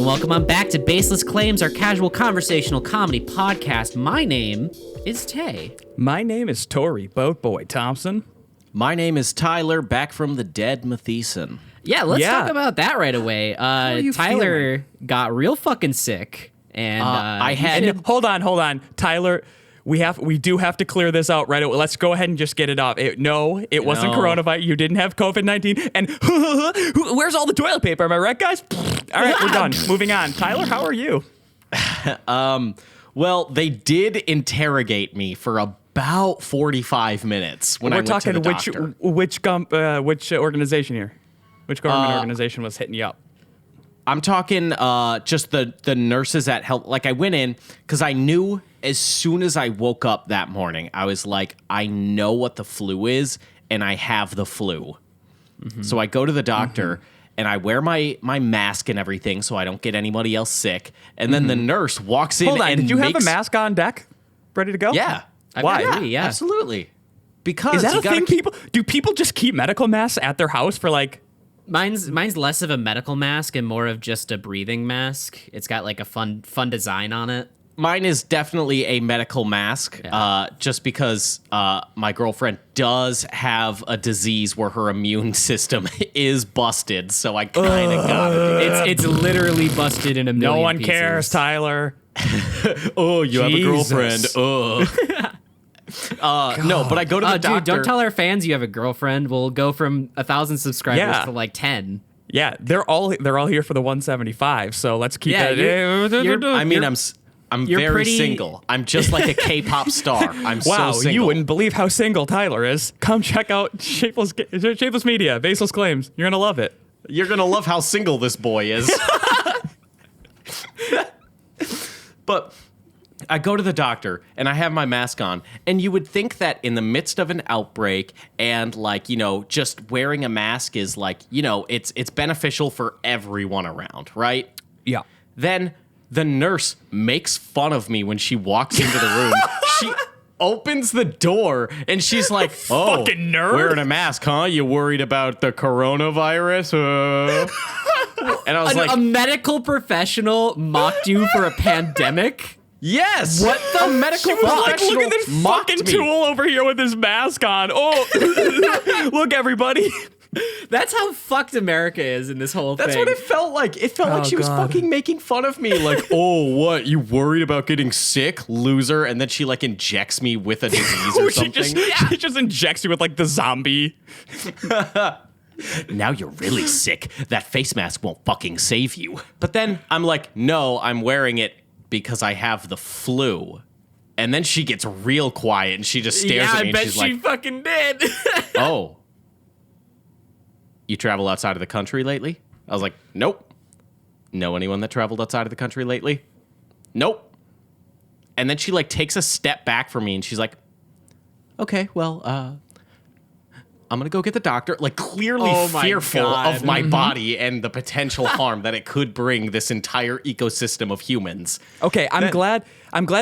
welcome on back to Baseless Claims, our casual conversational comedy podcast. My name is Tay. My name is Tori Boatboy Thompson. My name is Tyler, back from the dead Matheson. Yeah, let's talk about that right away. Tyler got real fucking sick, and I had... And hold on. Tyler, we do have to clear this out right away. Let's go ahead and just get it off. It wasn't coronavirus. You didn't have COVID-19. And where's all the toilet paper? Am I right, guys? All right, we're done. Moving on. Tyler, how are you? Well, they did interrogate me for about 45 minutes when I went to the doctor. Which organization here? Which government organization was hitting you up? I'm talking just the nurses at health. Like, I went in because I knew as soon as I woke up that morning, I was like, I know what the flu is, and I have the flu. Mm-hmm. So I go to the doctor, and I wear my mask and everything so I don't get anybody else sick. And then the nurse walks in Hold on, and did you have a mask on deck? Ready to go? Yeah. Why? Yeah, absolutely. Because is that a thing? Do people just keep medical masks at their house for like... Mine's less of a medical mask and more of just a breathing mask. It's got like a fun design on it. Mine is definitely a medical mask, just because my girlfriend does have a disease where her immune system is busted, so I kind of got it. It's literally busted in a million No one pieces. cares, Tyler. Oh, you have a girlfriend. No, but I go to the doctor. Dude, don't tell our fans you have a girlfriend. We'll go from 1,000 subscribers to like 10. Yeah, they're all here for the 175. So let's keep it. I'm very single. I'm just like a K-pop star. I'm so single. You wouldn't believe how single Tyler is. Come check out Shapeless Media, Baseless Claims. You're gonna love it. You're gonna love how single this boy is. But I go to the doctor and I have my mask on, and you would think that in the midst of an outbreak and just wearing a mask is it's beneficial for everyone around, right? Yeah. Then the nurse makes fun of me when she walks into the room. She opens the door and she's like, "Oh, fucking nerd, wearing a mask, huh? You worried about the coronavirus?" And I was a medical professional mocked you for a pandemic? Yes. What the medical professional? Look at this fucking tool over here with his mask on. Oh, look, everybody. That's how fucked America is in this whole thing. That's what it felt like. It felt like she was fucking making fun of me. Like, oh, what? You worried about getting sick, loser? And then she injects me with a disease or something. She just injects you with the zombie. Now you're really sick. That face mask won't fucking save you. But then I'm like, no, I'm wearing it because I have the flu. And then she gets real quiet and she just stares at me and she's like, I bet she fucking did. Oh. You travel outside of the country lately? I was like, nope. Know anyone that traveled outside of the country lately? Nope. And then she takes a step back from me and she's like, okay, well, I'm going to go get the doctor. Clearly fearful of my body and the potential harm that it could bring this entire ecosystem of humans. Okay, I'm glad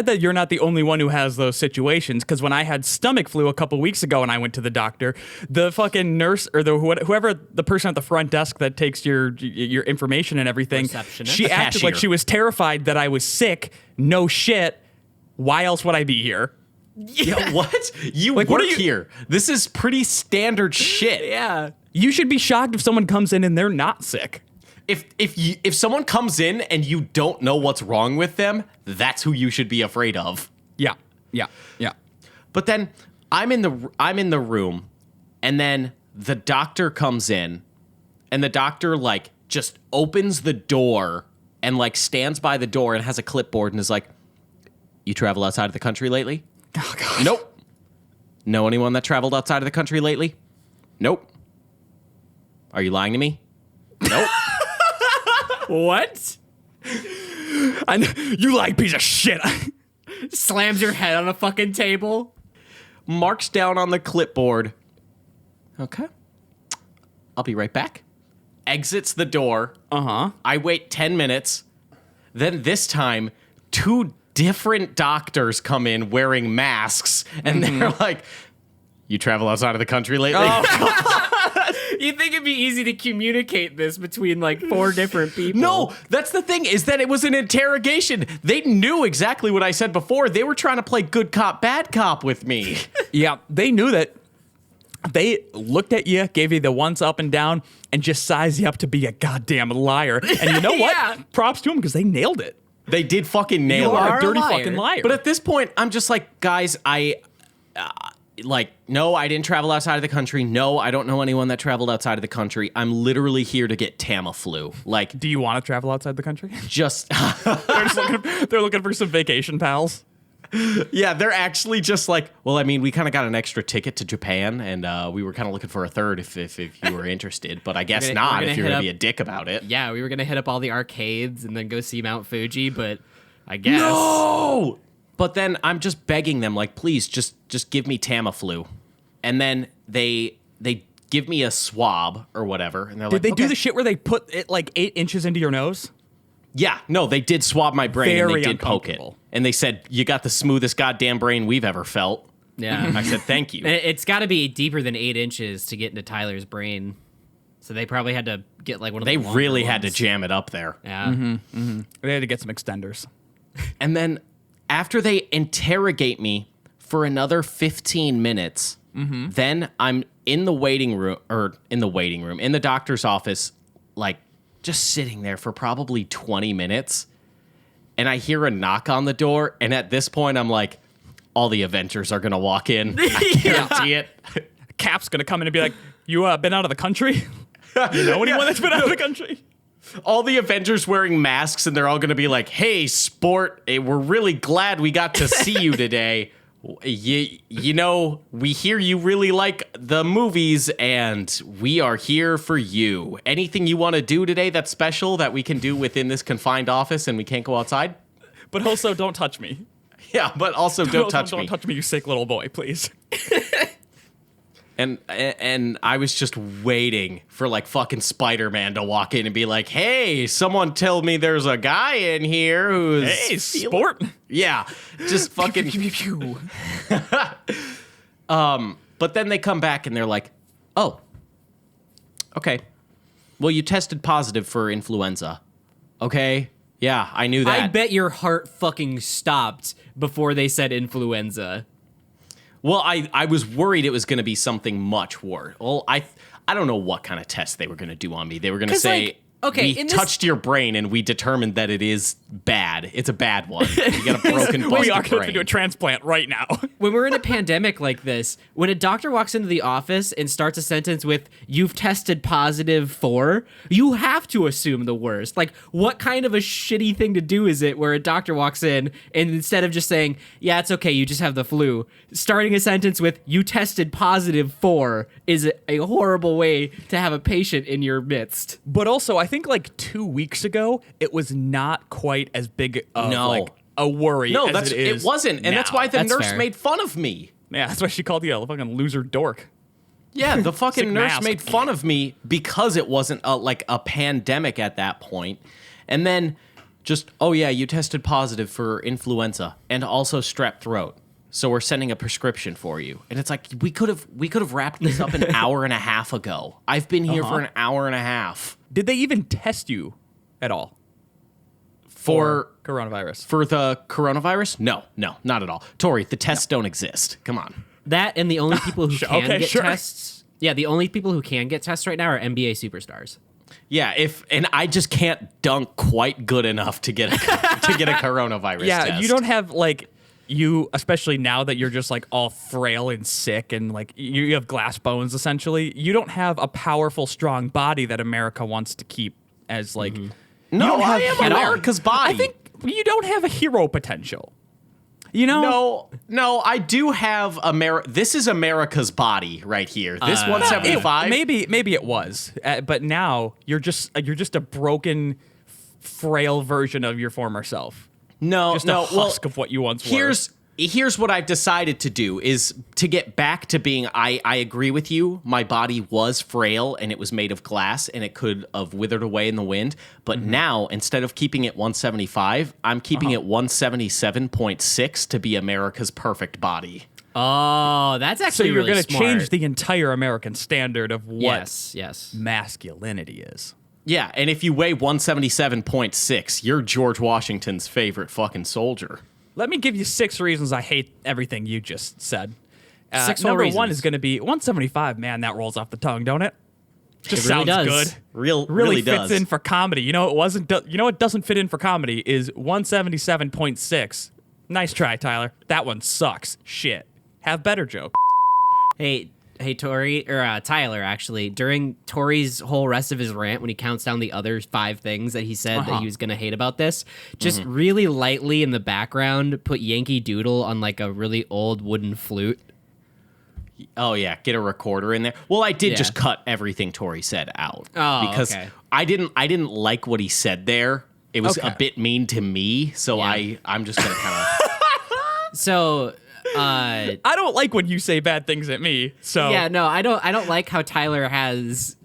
that you're not the only one who has those situations, because when I had stomach flu a couple weeks ago and I went to the doctor, the fucking nurse or whoever the person at the front desk that takes your information and everything, she acted like she was terrified that I was sick. No shit. Why else would I be here? Yeah, what? You work here. This is pretty standard shit. Yeah. You should be shocked if someone comes in and they're not sick. If someone comes in and you don't know what's wrong with them, that's who you should be afraid of. Yeah. But then I'm in the room, and then the doctor comes in, and the doctor just opens the door and stands by the door and has a clipboard and is like, "You travel outside of the country lately?" Oh, God. Nope. Know anyone that traveled outside of the country lately? Nope. Are you lying to me? Nope. What? You lying piece of shit. Slams your head on a fucking table. Marks down on the clipboard. Okay. I'll be right back. Exits the door. Uh-huh. I wait 10 minutes. Then this time, 2 different doctors come in wearing masks, and they're like, "You travel outside of the country lately?" Oh, You think it'd be easy to communicate this between like 4 different people? No, that's the thing, is that it was an interrogation. They knew exactly what I said before. They were trying to play good cop, bad cop with me. Yeah, they knew that. They looked at you, gave you the ones up and down, and just sized you up to be a goddamn liar. And you know what? Yeah. Props to them because they nailed it. They did fucking nail You it. are a a dirty liar. fucking liar. But at this point, I'm just like, guys, no, I didn't travel outside of the country. No, I don't know anyone that traveled outside of the country. I'm literally here to get Tamiflu. Like, do you want to travel outside the country? just, They're looking for some vacation pals. yeah, they're actually just like, well, I mean, we kind of got an extra ticket to Japan, and we were kind of looking for a third if you were interested, but I guess We're not gonna if you're hit going to up- be a dick about it. Yeah, we were gonna hit up all the arcades and then go see Mount Fuji, but I guess No! But then I'm just begging them, like, please, just give me Tamiflu. And then they give me a swab or whatever, and they're like, Did they do "Okay." the shit where they put it like 8 inches into your nose? Yeah, no, they did swab my brain and Very they did poke it. uncomfortable. And they said, you got the smoothest goddamn brain we've ever felt. Yeah. I said, thank you. It's got to be deeper than 8 inches to get into Tyler's brain. So they probably had to get like one of They the longer really had to ones. jam it up there. Yeah. They had to get some extenders. And then after they interrogate me for another 15 minutes, then I'm in the doctor's office, like just sitting there for probably 20 minutes. And I hear a knock on the door. And at this point, I'm like, all the Avengers are going to walk in. I guarantee it. Cap's gonna come in and be like, "You been out of the country? You know anyone that's been out of the country?" All the Avengers wearing masks, and they're all going to be like, hey, sport, we're really glad we got to see you today. You know, we hear you really like the movies, and we are here for you. Anything you want to do today that's special that we can do within this confined office and we can't go outside? But also, don't touch me. Yeah, but also don't touch me. Don't touch me, you sick little boy, please. And I was just waiting for like fucking Spider-Man to walk in and be like, hey, someone tell me there's a guy in here who's... Hey, sport. Yeah, just fucking... But then they come back and they're like, oh, okay. Well, you tested positive for influenza. Okay. Yeah, I knew that. I bet your heart fucking stopped before they said influenza. Well, I was worried it was going to be something much worse. Well, I don't know what kind of test they were going to do on me. They were going to 'Cause, say, like, okay, we in this- touched your brain and we determined that it is bad. It's a bad one. You got a broken, We busted are going to brain. do a transplant right now. When we're in a pandemic like this, when a doctor walks into the office and starts a sentence with, you've tested positive for, you have to assume the worst. Like, what kind of a shitty thing to do is it where a doctor walks in and instead of just saying, yeah, it's okay, you just have the flu, starting a sentence with, you tested positive for is a horrible way to have a patient in your midst. But also, I think like 2 weeks ago, it was not quite as big of No. like a worry No, as it is. it wasn't. And that's now. why the That's nurse fair. made fun of me. Yeah, that's why she called you a fucking loser dork. Yeah, the fucking Sick nurse mask. made fun of me because it wasn't like a pandemic at that point. And then just, oh yeah, you tested positive for influenza and also strep throat. So we're sending a prescription for you. And it's like, we could have wrapped this up an hour and a half ago. I've been here for an hour and a half. Did they even test you at all For coronavirus? for the coronavirus? No, not at all. Tori, the tests don't exist. Come on. That and the only people who can Okay, get sure. tests. Yeah, the only people who can get tests right now are NBA superstars. Yeah, and I just can't dunk quite good enough to get a coronavirus Yeah, test. you don't have like you, especially now that you're just like all frail and sick and like you have glass bones essentially. You don't have a powerful, strong body that America wants to keep as like. No, don't I have am at all. America's body. I think you don't have a hero potential. You know? No, I do have This is America's body right here. This 175. Maybe it was, but now you're just a broken, frail version of your former self. No, Just no. a husk of what you once were. Here's what I've decided to do is to get back to being, I agree with you. My body was frail and it was made of glass and it could have withered away in the wind. But now, instead of keeping it 175, I'm keeping it 177.6 to be America's perfect body. Oh, that's So actually you're really going to smart. change the entire American standard of what Yes. masculinity is. Yeah, and if you weigh 177.6, you're George Washington's favorite fucking soldier. Let me give you 6 reasons I hate everything you just said. 6 whole Number reasons. 1 is going to be 175. Man, that rolls off the tongue, don't it? Just It really sounds does. good. Really fits does. in for comedy. You know, you know what doesn't fit in for comedy is 177.6. Nice try, Tyler. That one sucks. Shit. Have better joke. Hey, Tori, or Tyler, actually, during Tori's whole rest of his rant, when he counts down the other 5 things that he said that he was going to hate about this, just really lightly in the background, put Yankee Doodle on like a really old wooden flute. Oh yeah, get a recorder in there. Well, I did Yeah. just cut everything Tori said out Oh, because okay. I didn't like what he said there. It was Okay. a bit mean to me, so Yeah. I'm just gonna kind of. So, I don't like when you say bad things at me. So yeah, no, I don't like how Tyler has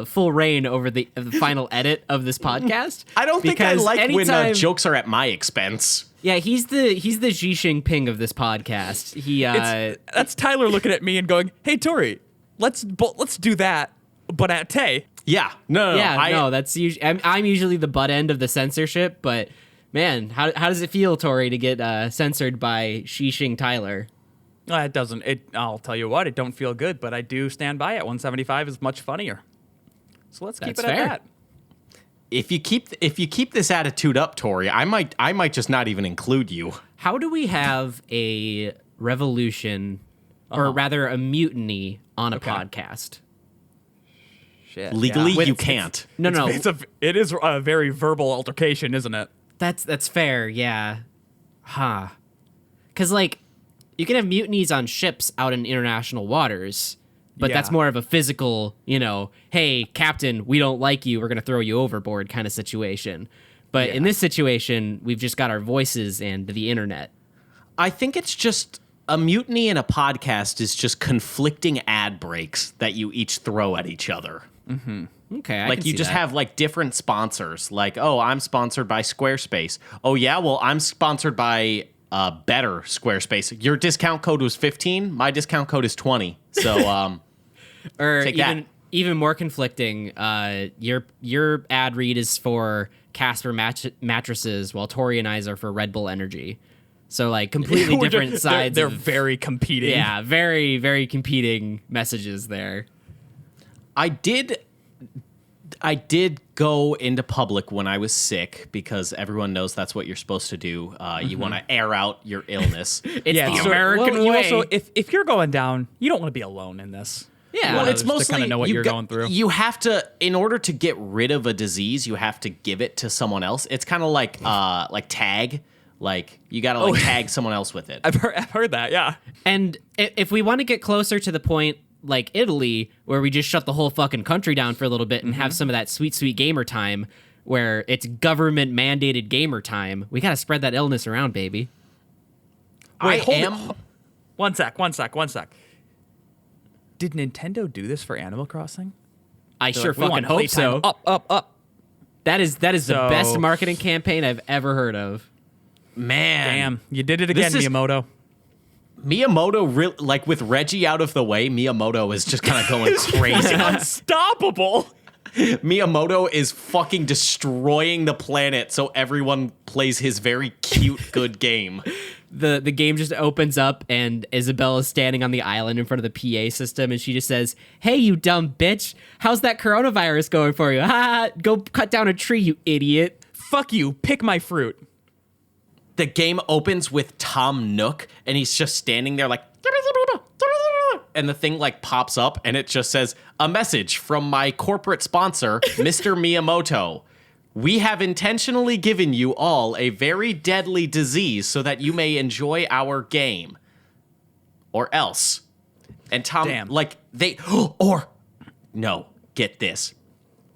full reign over the final edit of this podcast. I don't think I because like when anytime- jokes are at my expense. Yeah, he's the Xi Jinping of this podcast. He that's Tyler looking at me and going, "Hey, Tori, let's do that, but at Tay." Yeah, no, no, that's usually I'm usually the butt end of the censorship, but man, how does it feel, Tori, to get censored by Shishing Tyler? It doesn't. I'll tell you what, it don't feel good, but I do stand by it. 175 is much funnier. So let's keep That's it at fair. that. If you keep this attitude up, Tori, I might just not even include you. How do we have a revolution, or rather a mutiny, on a podcast? Shit. Legally, yeah. you can't. No. It is a very verbal altercation, isn't it? That's fair, yeah. Huh. Because, like, you can have mutinies on ships out in international waters, but Yeah. that's more of a physical, hey, Captain, we don't like you, we're going to throw you overboard kind of situation. But in this situation, we've just got our voices and the internet. I think it's just a mutiny in a podcast is just conflicting ad breaks that you each throw at each other. Okay, I Like can you see just that. have like different sponsors. Like, oh, I'm sponsored by Squarespace. Oh yeah, well, I'm sponsored by Better Squarespace. Your discount code was 15. My discount code is 20. So Or take that. even more conflicting, your ad read is for Casper mattresses, while Tori and I's are for Red Bull Energy. So like completely We're different just- sides. They're of, very competing. yeah, very very competing messages there. I did go into public when I was sick because everyone knows that's what you're supposed to do. You want to air out your illness. It's Yeah, the so- American well, you way. also, if you're going down, you don't want to be alone in this. Yeah. Well, You it's wanna just mostly kind of know what you you're got- going through. You have to, in order to get rid of a disease, you have to give it to someone else. It's kind of like tag. Like you got to tag someone else with it. I've heard that. Yeah. And if we want to get closer to the point like Italy, where we just shut the whole fucking country down for a little bit and have some of that sweet, sweet gamer time, where it's government mandated gamer time, we got to spread that illness around, baby. I hold am. it. One sec. Did Nintendo do this for Animal Crossing? I They're sure like, we fucking want hope playtime so. Up. That is the So- best marketing campaign I've ever heard of. Man, Damn, you did it again, This is- Miyamoto. Miyamoto, like with Reggie out of the way, Miyamoto is just kind of going crazy. Unstoppable. Miyamoto is fucking destroying the planet so everyone plays his very cute, good game. The game just opens up and Isabelle is standing on the island in front of the PA system and she just says, "Hey, you dumb bitch, how's that coronavirus going for you? Ha! Go cut down a tree, you idiot." Fuck you. Pick my fruit. The game opens with Tom Nook, and he's just standing there like, and the thing like pops up, and it just says, "A message from my corporate sponsor, Mr. Miyamoto. We have intentionally given you all a very deadly disease so that you may enjoy our game. Or else." And Tom, Damn. no, get this.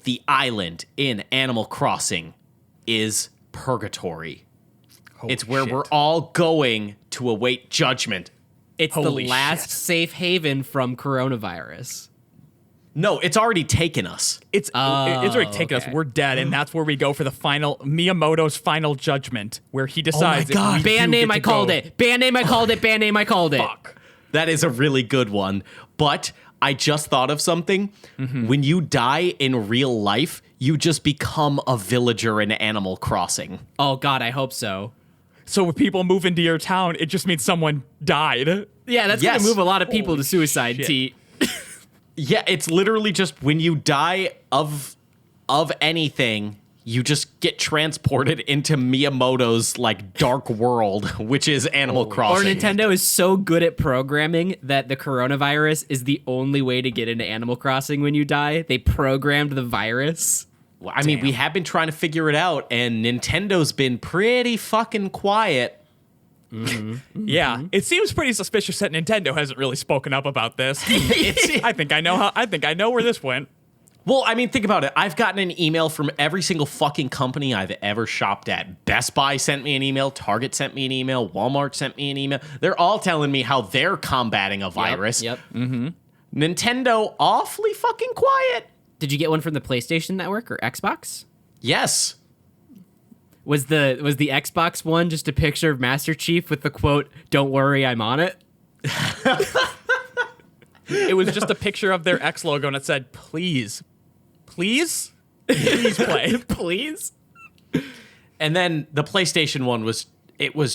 The island in Animal Crossing is purgatory. It's where shit. we're all going to await judgment. It's Holy the last shit. safe haven from coronavirus. No, it's already taken us. It's already taken okay. us. We're dead, and that's where we go for the final Miyamoto's final judgment, where he decides. God. If we Band do name get I to called go. it. Band name I called it. Band name I called it. Fuck. That is a really good one. But I just thought of something. When you die in real life, you just become a villager in Animal Crossing. Oh God, I hope so. So when people move into your town, it just means someone died. Yeah, that's Yes. gonna move a lot of people Holy to suicide. shit. T. Yeah, it's literally just when you die of anything, you just get transported into Miyamoto's like dark world, which is Animal Or Crossing. Nintendo is so good at programming that the coronavirus is the only way to get into Animal Crossing when you die. They programmed the virus. Well, I mean, we have been trying to figure it out, and Nintendo's been pretty fucking quiet. Yeah, it seems pretty suspicious that Nintendo hasn't really spoken up about this. I think I know where this went. Well, I mean, think about it. I've gotten an email from every single fucking company I've ever shopped at. Best Buy sent me an email. Target sent me an email. Walmart sent me an email. They're all telling me how they're combating a virus. Yep. Nintendo, awfully fucking quiet. Did you get one from the PlayStation Network or Xbox? Yes. Was the Xbox one just a picture of Master Chief with the quote, "Don't worry, I'm on it"? It was just a picture of their X logo, and it said, "Please play." Please. And then the PlayStation one was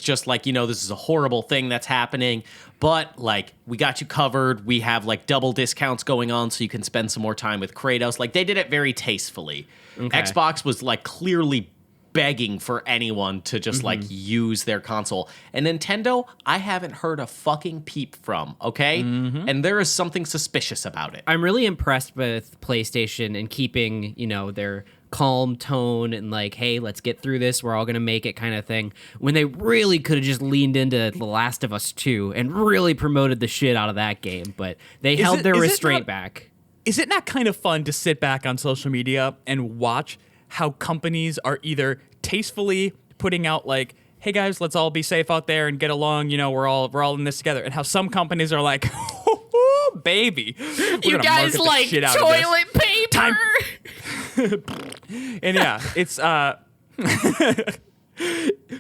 just like, this is a horrible thing that's happening, but like we got you covered. We have like double discounts going on so you can spend some more time with Kratos. Like they did it very tastefully. Okay. Xbox was like clearly begging for anyone to just like use their console. And Nintendo, I haven't heard a fucking peep from, okay? And there is something suspicious about it. I'm really impressed with PlayStation and keeping, their calm tone and like, hey, let's get through this. We're all going to make it kind of thing. When they really could have just leaned into The Last of Us 2 and really promoted the shit out of that game. But they held their restraint back. Is it not kind of fun to sit back on social media and watch how companies are either tastefully putting out like, hey guys, let's all be safe out there and get along, we're all in this together, and how some companies are like, oh, baby, You guys like toilet paper? And yeah, it's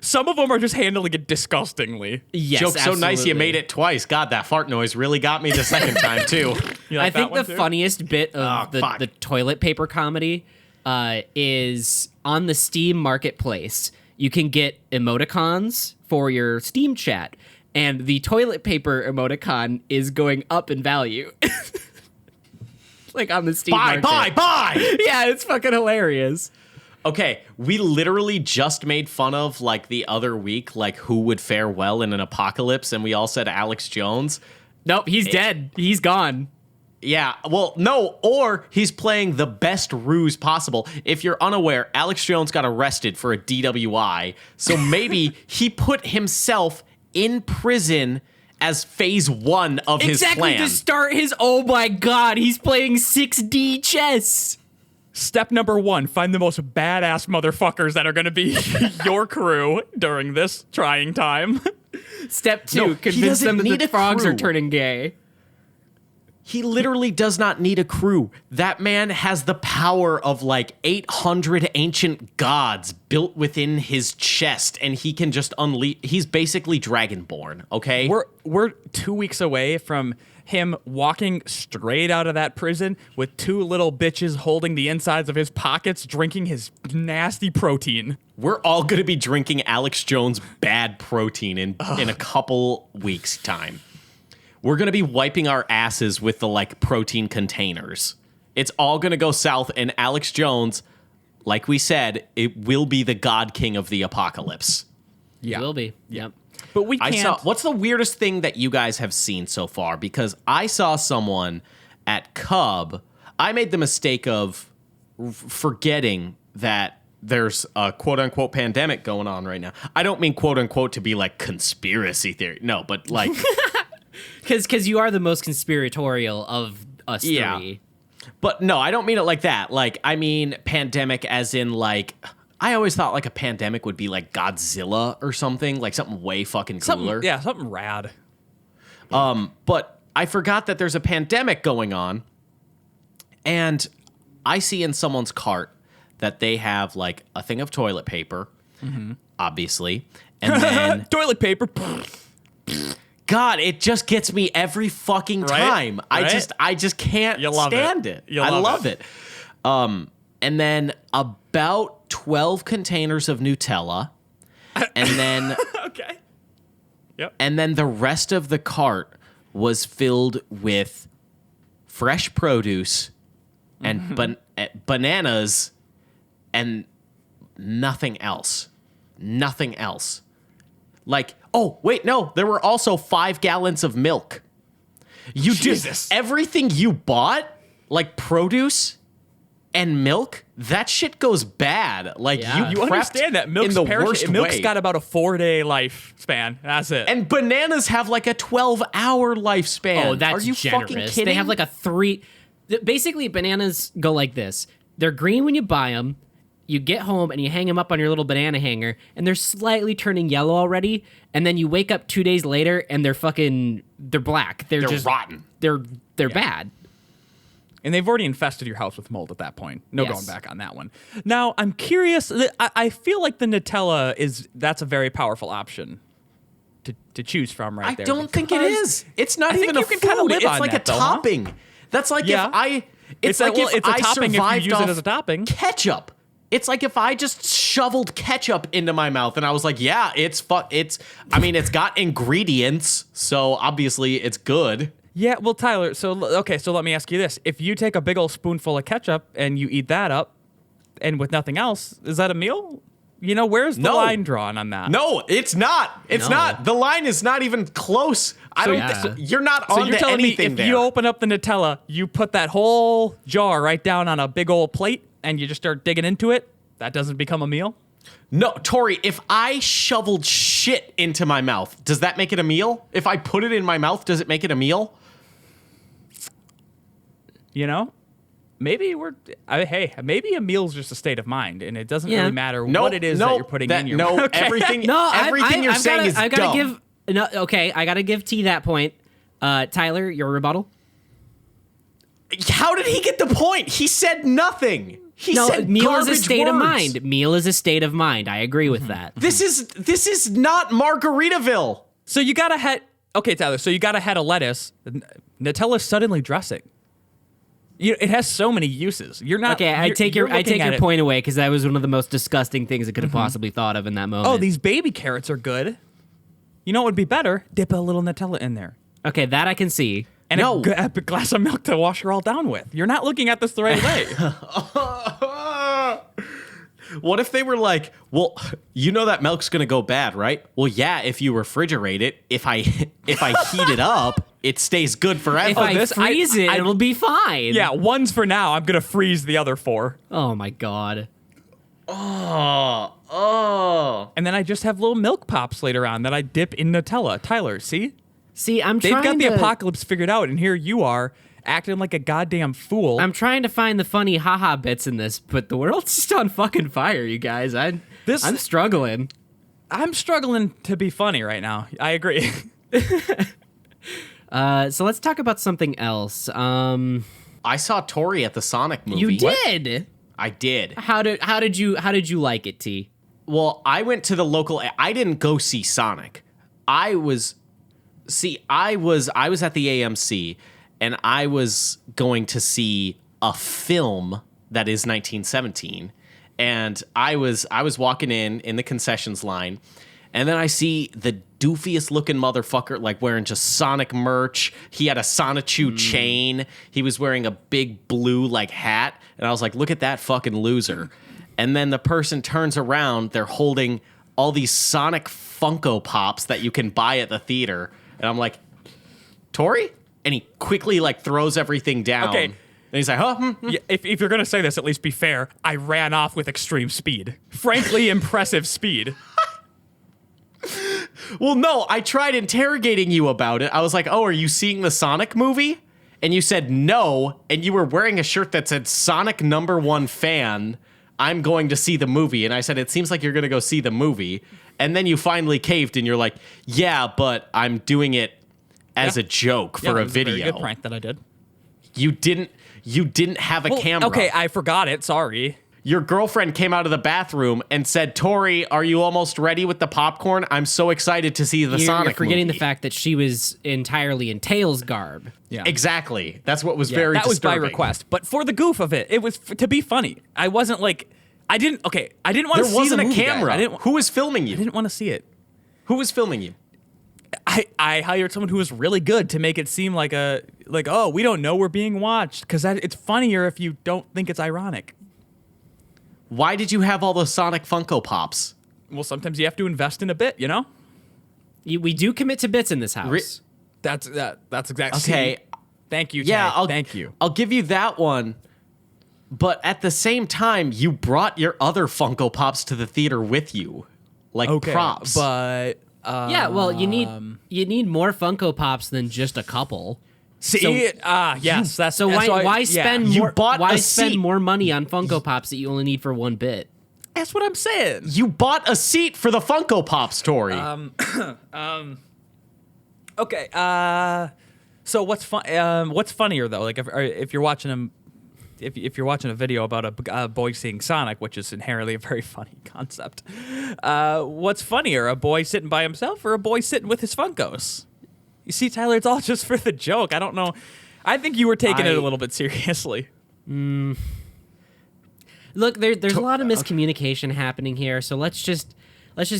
some of them are just handling it disgustingly. Yes, Joke's so nice you absolutely. made it twice. God, that fart noise really got me the second time too. You I like think that one the too? funniest bit of fuck. the toilet paper comedy is on the Steam marketplace. You can get emoticons for your Steam chat, and the toilet paper emoticon is going up in value. Like on the Steam Bye, market. bye. Yeah, it's fucking hilarious. Okay, we literally just made fun of like the other week, like who would fare well in an apocalypse, and we all said Alex Jones. Nope, he's dead. He's gone. Yeah, well, no, or he's playing the best ruse possible. If you're unaware, Alex Jones got arrested for a DWI, so maybe he put himself in prison as phase 1 of his Exactly, plan. to start his, oh my god, he's playing 6D chess. Step number 1, find the most badass motherfuckers that are going to be your crew during this trying time. Step 2, No, he convince doesn't them that need the a frogs are crew. turning gay. He literally does not need a crew. That man has the power of like 800 ancient gods built within his chest, and he can just unleash. He's basically Dragonborn, okay? We're 2 weeks away from him walking straight out of that prison with 2 little bitches holding the insides of his pockets, drinking his nasty protein. We're all going to be drinking Alex Jones' bad protein in a couple weeks' time. We're going to be wiping our asses with the like protein containers. It's all going to go south, and Alex Jones, like we said, it will be the God King of the apocalypse. Yeah. Will be. Yep. But we can't. What's the weirdest thing that you guys have seen so far? Because I saw someone at Cub. I made the mistake of forgetting that there's a quote unquote pandemic going on right now. I don't mean quote unquote to be like conspiracy theory. No, but like. Because you are the most conspiratorial of us Yeah. three. But no, I don't mean it like that. Like, I mean pandemic as in like, I always thought like a pandemic would be like Godzilla or something, like something way fucking cooler. Something rad. But I forgot that there's a pandemic going on, and I see in someone's cart that they have like a thing of toilet paper, obviously, and then Toilet paper. God, it just gets me every fucking time. Right? I just can't stand it. You I love love it. And then about 12 containers of Nutella, and then Okay. Yep. and then the rest of the cart was filled with fresh produce and bananas and nothing else. Nothing else. Like, oh, wait, no, there were also 5 gallons of milk. You Jesus. everything you bought, like produce and milk, that shit goes bad. Like Yeah. You prepped understand that milk's in the perishable. worst Milk's way. got about a 4-day lifespan. That's it. And bananas have like a 12-hour lifespan. Oh, that's Are you generous. fucking kidding? They have like a 3. Basically, bananas go like this. They're green when you buy them. You get home and you hang them up on your little banana hanger, and they're slightly turning yellow already. And then you wake up 2 days later, and they're black. They're just rotten. They're bad. And they've already infested your house with mold at that point. No Yes. going back on that one. Now, I'm curious. I feel like the Nutella that's a very powerful option to choose from right I there. don't think it because is. It's not I think even a you can food. kinda live It's on like that, a though, huh? topping. That's like Yeah. if I. It's a topping if you survived use it as off a topping. Ketchup. It's like if I just shoveled ketchup into my mouth and I was like, yeah, it's. I mean, it's got ingredients, so obviously it's good. Yeah, well, Tyler, so let me ask you this. If you take a big old spoonful of ketchup and you eat that up and with nothing else, is that a meal? You know, where's the No. line drawn on that? No, it's not. It's No. not. The line is not even close. I So don't. yeah. You're not So on you're to telling me anything if there. you open up the Nutella, you put that whole jar right down on a big old plate and you just start digging into it, that doesn't become a meal? No, Tori, if I shoveled shit into my mouth, does that make it a meal? If I put it in my mouth, does it make it a meal? You know? Maybe maybe a meal's just a state of mind, and it doesn't Yeah. really matter No, what it is that you're putting in your No, mouth. everything, No, everything you're saying is I gotta dumb. give. No, okay, I gotta give T that point. Tyler, your rebuttal. How did he get the point? He said nothing. He No, said meal is a garbage state of words. mind. Meal is a state of mind. I agree with that. This is not Margaritaville. So you got a head. Okay, Tyler. So you got a head of lettuce. Nutella's suddenly dressing. It has so many uses. You're not. Okay, I you're- take you're your looking at it- point away because that was one of the most disgusting things I could have possibly thought of in that moment. Oh, these baby carrots are good. You know what would be better? Dip a little Nutella in there. Okay, that I can see. And No. a glass of milk to wash her all down with. You're not looking at this the right way. What if they were like, well, you know that milk's gonna go bad, right? Well, yeah, if you refrigerate it, if I heat it up, it stays good forever. If I this- freeze it, it'll be fine. Yeah, one's for now. I'm going to freeze the other 4. Oh my god. Oh. And then I just have little milk pops later on that I dip in Nutella. Tyler, see? See, They've got the apocalypse figured out, and here you are acting like a goddamn fool. I'm trying to find the funny haha bits in this, but the world's just on fucking fire, you guys. I'm struggling. I'm struggling to be funny right now. I agree. So let's talk about something else. I saw Tori at the Sonic movie. You did. I did. How did you like it, T? Well, I went to the local. I didn't go see Sonic. I was at the AMC, and I was going to see a film that is 1917. And I was walking in the concessions line, and then I see the doofiest looking motherfucker like wearing just Sonic merch. He had a Sonichu chain. He was wearing a big blue like hat, and I was like, look at that fucking loser. And then the person turns around, they're holding all these Sonic Funko Pops that you can buy at the theater. And I'm like, Tori? And he quickly like throws everything down. Okay. And he's like, huh? Yeah, if you're going to say this, at least be fair. I ran off with extreme speed. Frankly, impressive speed. Well, no, I tried interrogating you about it. I was like, oh, are you seeing the Sonic movie? And you said no, and you were wearing a shirt that said Sonic #1 fan. I'm going to see the movie. And I said, it seems like you're going to go see the movie. And then you finally caved and you're like, yeah, but I'm doing it as a joke for a video. Very good prank that I did. You didn't have a camera. Okay, I forgot it. Sorry. Your girlfriend came out of the bathroom and said, Tori, are you almost ready with the popcorn? I'm so excited to see the Sonic You're forgetting movie. the fact that she was entirely in Tails garb. Yeah. Exactly. That's what was very That was by disturbing. request. But for the goof of it, it was to be funny. I wasn't like, I didn't want to There see the wasn't a movie, guys. camera. Who was filming I you? didn't want to see it. Who was filming you? I hired someone who was really good to make it seem like oh, we don't know we're being watched, because it's funnier if you don't think it's ironic. Why did you have all those Sonic Funko Pops? Well, sometimes you have to invest in a bit, you know? We do commit to bits in this house. That's exactly. Okay. Thank you, Yeah, Tay. Thank you. I'll give you that one. But at the same time, you brought your other Funko Pops to the theater with you, like props. But Yeah, well, you need more Funko Pops than just a couple. see, yes, that's So why spend You more? bought Why a spend seat. more money on Funko Pops that you only need for one bit? That's what I'm saying. You bought a seat for the Funko Pop story. Okay. So what's funnier though? Like if you're watching them. If you're watching a video about a boy seeing Sonic, which is inherently a very funny concept, what's funnier, a boy sitting by himself or a boy sitting with his Funkos? You see, Tyler, it's all just for the joke. I don't know. I think you were taking it a little bit seriously. Look, there's a lot of miscommunication happening here, so let's just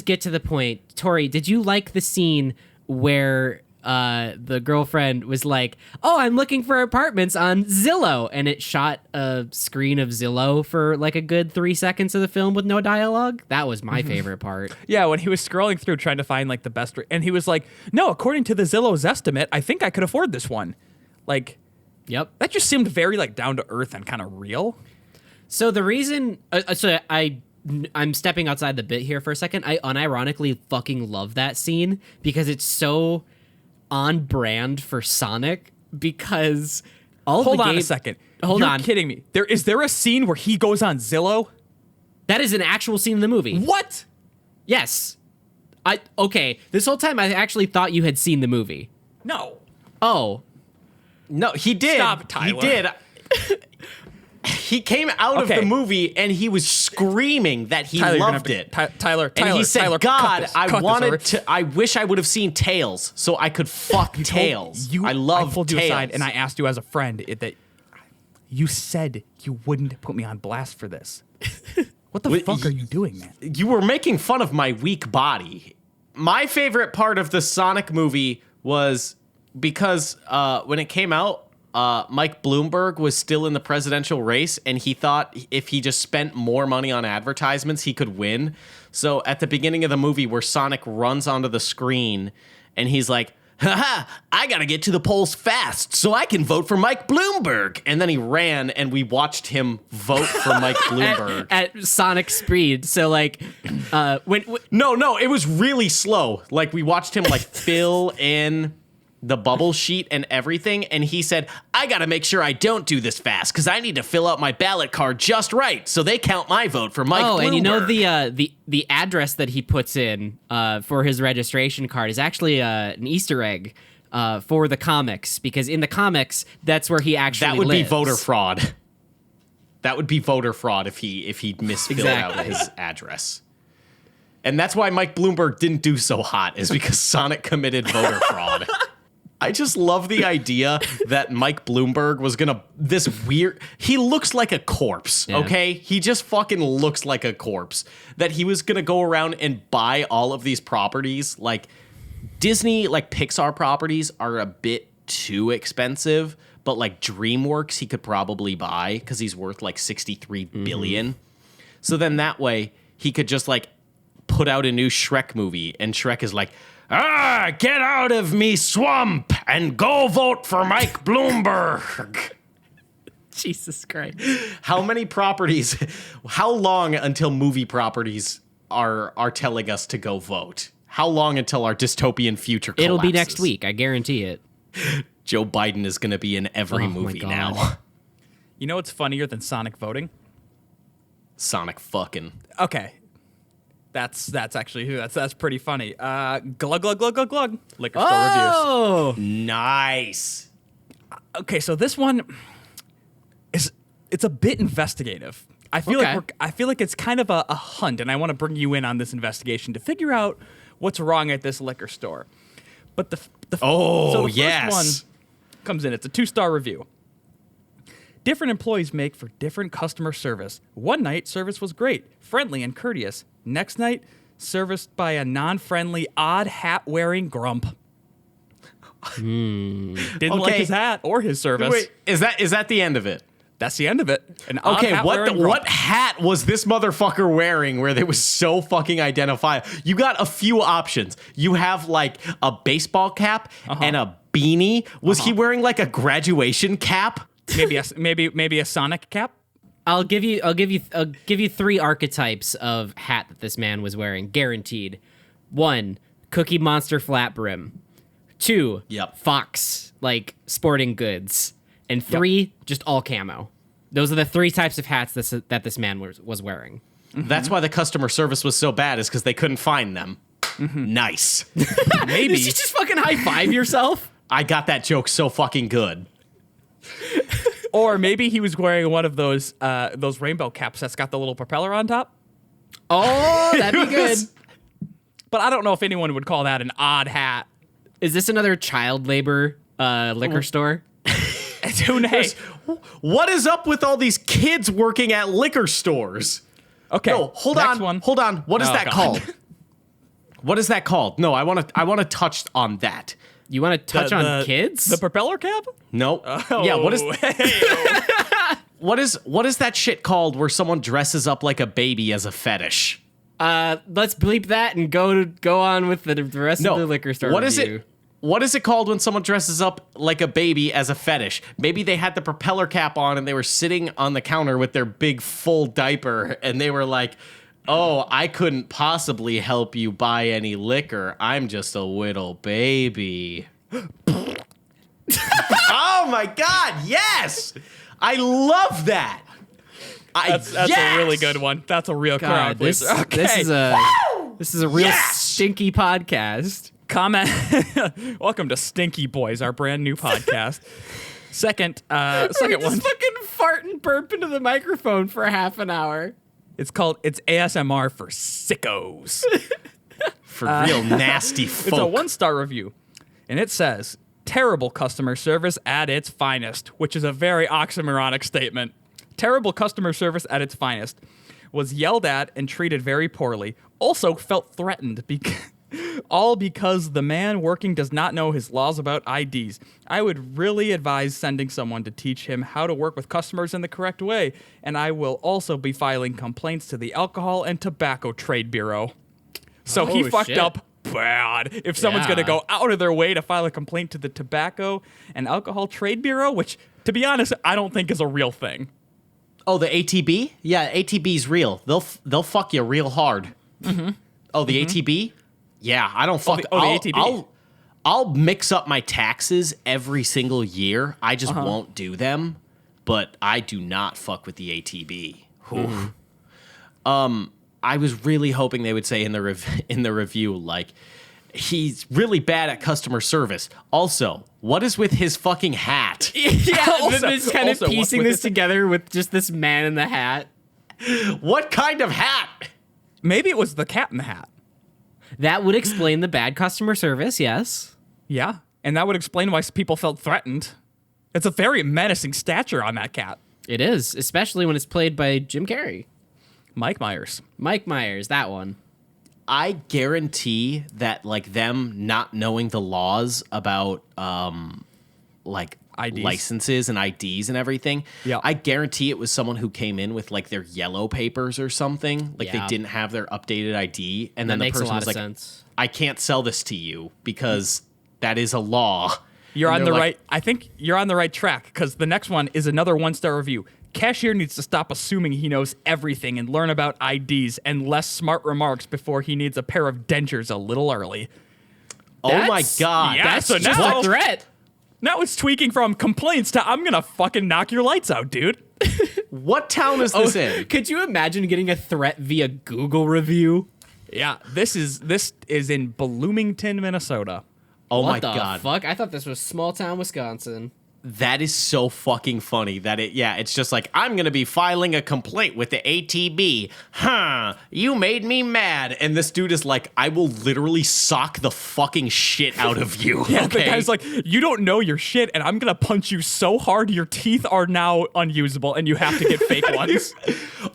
get to the point. Tori, did you like the scene where the girlfriend was like, "Oh, I'm looking for apartments on Zillow," and it shot a screen of Zillow for like a good 3 seconds of the film with no dialogue? That was my favorite part. Yeah, when he was scrolling through trying to find like the best, and he was like, "No, according to the Zillow's estimate, I think I could afford this one." Like, Yep. that just seemed very like down to earth and kind of real. So the reason, I'm stepping outside the bit here for a second. I unironically fucking love that scene because it's so on brand for Sonic. Because Hold on a second. Hold You're on. kidding me. Is there a scene where he goes on Zillow? That is an actual scene in the movie. What? Yes. Okay. This whole time I actually thought you had seen the movie. No. Oh. No, he did. Stop, Tyler. He did. He came out of Okay. the movie and he was screaming that he Tyler, you're gonna loved have it. to- Tyler, And he said, Tyler, God, cut this, wanted or- to. I wish I would have seen Tails so I could fuck Tails. I love I pulled you Tails. aside and I asked you as a friend that you said you wouldn't put me on blast for this. What the Wait, fuck are you doing, man? You were making fun of my weak body. My favorite part of the Sonic movie was because when it came out, Mike Bloomberg was still in the presidential race, and he thought if he just spent more money on advertisements, he could win. So at the beginning of the movie where Sonic runs onto the screen, and he's like, haha, I gotta get to the polls fast so I can vote for Mike Bloomberg. And then he ran, and we watched him vote for Mike Bloomberg. At Sonic speed. So like, when No, it was really slow. Like, we watched him, like, fill in the bubble sheet and everything, and he said, I gotta make sure I don't do this fast, because I need to fill out my ballot card just right, so they count my vote for Mike Bloomberg. and you know the address that he puts in for his registration card is actually an Easter egg for the comics, because in the comics, that's where he actually That would be lives. voter fraud. That would be voter fraud if he misfilled out Exactly. his address. And that's why Mike Bloomberg didn't do so hot, is because Sonic committed voter fraud. I just love the idea that Mike Bloomberg was gonna he looks like a corpse, Yeah. okay? He just fucking looks like a corpse. That he was gonna go around and buy all of these properties. Like, Disney, like Pixar properties are a bit too expensive, but like DreamWorks he could probably buy because he's worth like 63 billion. So then that way he could just like put out a new Shrek movie, and Shrek is like, get out of me swamp and go vote for Mike Bloomberg. Jesus Christ. How many properties, how long until movie properties are telling us to go vote? How long until our dystopian future collapses? It'll be next week. I guarantee it. Joe Biden is going to be in every Oh my movie God. now. You know what's funnier than Sonic voting? Sonic fucking. Okay. That's actually who. That's pretty funny. Glug glug glug glug glug. Liquor store reviews. Oh, Nice. Okay, so this one it's a bit investigative. I feel Okay. like it's kind of a hunt, and I want to bring you in on this investigation to figure out what's wrong at this liquor store. But the first yes. one comes in. It's a 2-star review. Different employees make for different customer service. One night, service was great, friendly and courteous. Next night, serviced by a non-friendly, odd hat-wearing grump. Didn't like his hat or his service. Wait, is that the end of it? That's the end of it. An odd Okay, hat-wearing grump. what hat was this motherfucker wearing where they was so fucking identifiable? You got a few options. You have like a baseball cap and a beanie. Was he wearing like a graduation cap? Maybe a Sonic cap? I'll give you 3 archetypes of hat that this man was wearing, guaranteed. 1, Cookie Monster flat brim. 2, Yep. Fox, like sporting goods. And 3, just all camo. Those are the 3 types of hats that this man was wearing. That's why the customer service was so bad, is because they couldn't find them. Nice. Maybe. Did you just fucking high five yourself? I got that joke so fucking good. Or maybe he was wearing one of those rainbow caps that's got the little propeller on top. Oh, that'd be good. But I don't know if anyone would call that an odd hat. Is this another child labor liquor store? Who knows? What is up with all these kids working at liquor stores? Okay. No, hold next on. one. Hold on. What is Oh, that God. called? What is that called? No, I want to touch on that. You want to touch on kids? The propeller cap? No. Yeah, what is what is that shit called where someone dresses up like a baby as a fetish? Let's bleep that and go on with the rest of the liquor store What review. is it? What is it called when someone dresses up like a baby as a fetish? Maybe they had the propeller cap on and they were sitting on the counter with their big full diaper and they were like, "Oh, I couldn't possibly help you buy any liquor. I'm just a little baby." Oh my God, yes! I love that. That's a really good one. That's a real crowd God, this is a real stinky podcast. Comment. Welcome to Stinky Boys, our brand new podcast. Second one. Just fucking fart and burp into the microphone for half an hour. It's ASMR for sickos. For real nasty folk. It's a 1-star review, and it says, "Terrible customer service at its finest," which is a very oxymoronic statement. Terrible customer service at its finest. Was yelled at and treated very poorly. Also felt threatened all because the man working does not know his laws about IDs. I would really advise sending someone to teach him how to work with customers in the correct way, and I will also be filing complaints to the Alcohol and Tobacco Trade Bureau. So he fucked shit. up bad. If someone's going to go out of their way to file a complaint to the Tobacco and Alcohol Trade Bureau, which, to be honest, I don't think is a real thing. Oh, the ATB? Yeah, ATB's real. They'll fuck you real hard. Mm-hmm. Oh, the ATB? Yeah, I don't fuck. the ATB. I'll mix up my taxes every single year. I just won't do them. But I do not fuck with the ATB. I was really hoping they would say in the review, like, he's really bad at customer service. Also, what is with his fucking hat? Yeah, just kind of also, piecing with this this- together with just this man in the hat. What kind of hat? Maybe it was the cat in the hat. That would explain the bad customer service, yes. Yeah, and that would explain why people felt threatened. It's a very menacing stature on that cat. It is, especially when it's played by Jim Carrey. Mike Myers. Mike Myers, that one. I guarantee that, like, them not knowing the laws about like IDs. licenses and IDs and everything. Yeah. I guarantee it was someone who came in with like their yellow papers or something. Like Yeah. they didn't have their updated ID, and That then the makes a person lot was of like, sense. "I can't sell this to you because that is a law." You're And on they're the like, right. I think you're on the right track because the next one is another 1-star review. Cashier needs to stop assuming he knows everything and learn about IDs and less smart remarks before he needs a pair of dentures a little early. Oh my That's- god! yeah, That's so just now- a threat. Now it's tweaking from complaints to I'm gonna fucking knock your lights out, dude. What town is this in? Could you imagine getting a threat via Google review? Yeah, this is in Bloomington, Minnesota. Oh my What the God. fuck? I thought this was small town Wisconsin. That is so fucking funny that it's just like, I'm going to be filing a complaint with the ATB. Huh, you made me mad. And this dude is like, I will literally sock the fucking shit out of you. Yeah, okay? the guy's like, you don't know your shit, and I'm gonna punch you so hard your teeth are now unusable, and you have to get fake ones.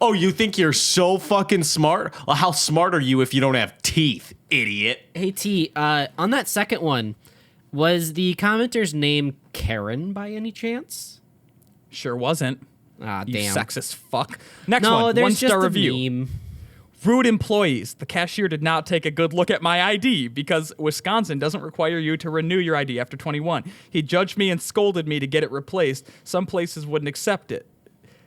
Oh, you think you're so fucking smart? Well, how smart are you if you don't have teeth, idiot? Hey T, on that second one, was the commenter's name Karen by any chance? Sure wasn't. Ah, You damn. sexist fuck. Next No, one, there's one-star just a review. meme. Rude employees. The cashier did not take a good look at my ID because Wisconsin doesn't require you to renew your ID after 21. He judged me and scolded me to get it replaced. Some places wouldn't accept it.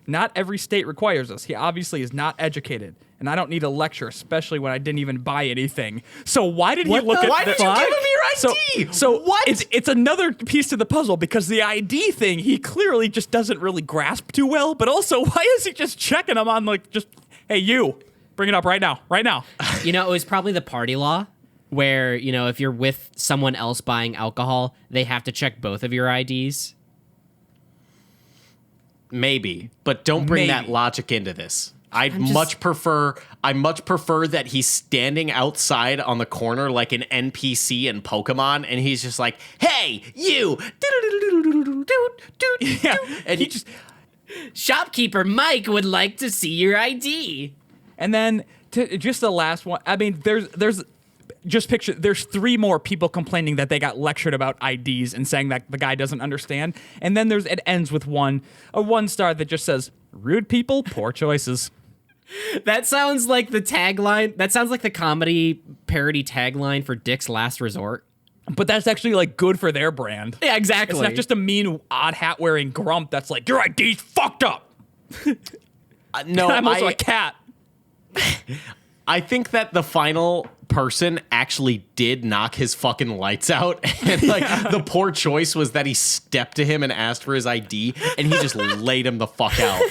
Not every state requires us. He obviously is not educated, and I don't need a lecture, especially when I didn't even buy anything. So why did he look at Why the did you give him your ID? So What? It's another piece to the puzzle because the ID thing he clearly just doesn't really grasp too well. But also, why is he just checking him on like just hey you, bring it up right now, right now? You know, it was probably the party law where, you know, if you're with someone else buying alcohol, they have to check both of your IDs. Maybe, but don't bring that Maybe. logic into this. I just- much prefer that he's standing outside on the corner like an NPC in Pokemon, and he's just like, "Hey, you!" Yeah, And he just Shopkeeper Mike would like to see your ID. and then just the last one. I mean, there's just picture. There's 3 more people complaining that they got lectured about IDs and saying that the guy doesn't understand. And then it ends with a 1-star that just says, "Rude people, poor choices." That sounds like the tagline. That sounds like the comedy parody tagline for Dick's Last Resort. But that's actually like good for their brand. Yeah, exactly. It's not just a mean, odd hat wearing grump that's like, your ID's fucked up. no, I'm also a cat. I think that the final person actually did knock his fucking lights out, and like the poor choice was that he stepped to him and asked for his ID, and he just laid him the fuck out.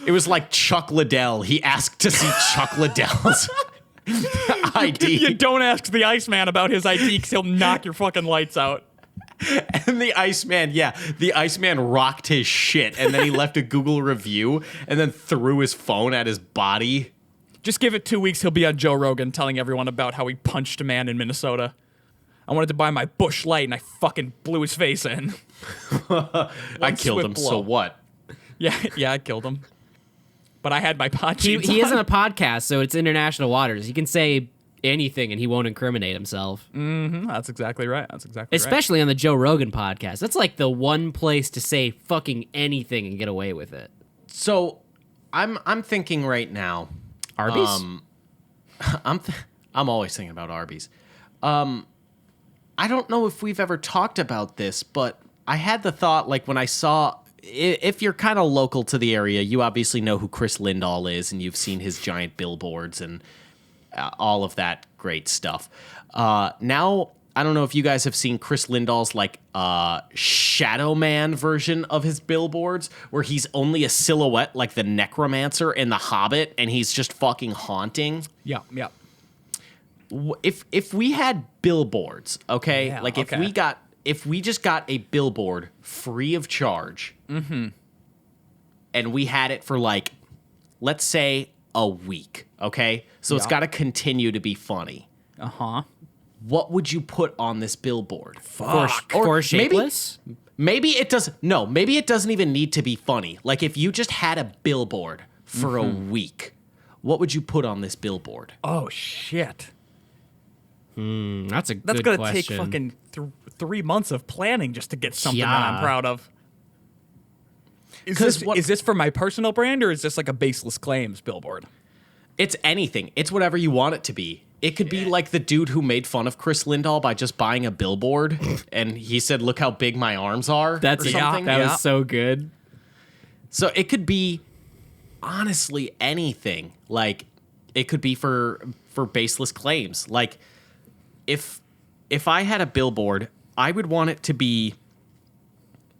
It was like Chuck Liddell. He asked to see Chuck Liddell's ID. You don't ask the Iceman about his ID because he'll knock your fucking lights out. And the Iceman rocked his shit, and then he left a Google review and then threw his phone at his body. Just give it 2 weeks, he'll be on Joe Rogan telling everyone about how he punched a man in Minnesota. I wanted to buy my Busch Light and I fucking blew his face in. I killed him, blow. so what? Yeah, I killed him. But I had my pot jeans he on. isn't a podcast, so it's international waters. He can say anything and he won't incriminate himself. That's exactly right. Especially on the Joe Rogan podcast. That's like the one place to say fucking anything and get away with it. So I'm thinking right now. Arby's? I'm always thinking about Arby's. I don't know if we've ever talked about this, but I had the thought, like, when I saw, if you're kind of local to the area, you obviously know who Chris Lindahl is, and you've seen his giant billboards and all of that great stuff. Now, I don't know if you guys have seen Chris Lindahl's, like, Shadow Man version of his billboards, where he's only a silhouette, like the Necromancer in The Hobbit, and he's just fucking haunting. Yeah. If we had billboards, okay, Yeah, like okay. if we just got a billboard free of charge, and we had it for, like, let's say a week, okay, so it's Yeah. got to continue to be funny. What would you put on this billboard? For Shapeless? Maybe it does. No, maybe it doesn't even need to be funny. Like, if you just had a billboard for a week, what would you put on this billboard? Oh, shit. That's a That's good gonna question. take fucking 3 months of planning just to get something that Yeah. I'm proud of. Is 'Cause this, is this for my personal brand or is this like a Baseless Claims billboard? It's anything. It's whatever you want it to be. It could be like the dude who made fun of Chris Lindahl by just buying a billboard, and he said, "Look how big my arms are." That's or something. That Yeah. was so good. So it could be honestly anything. Like, it could be for Baseless Claims. Like, if I had a billboard, I would want it to be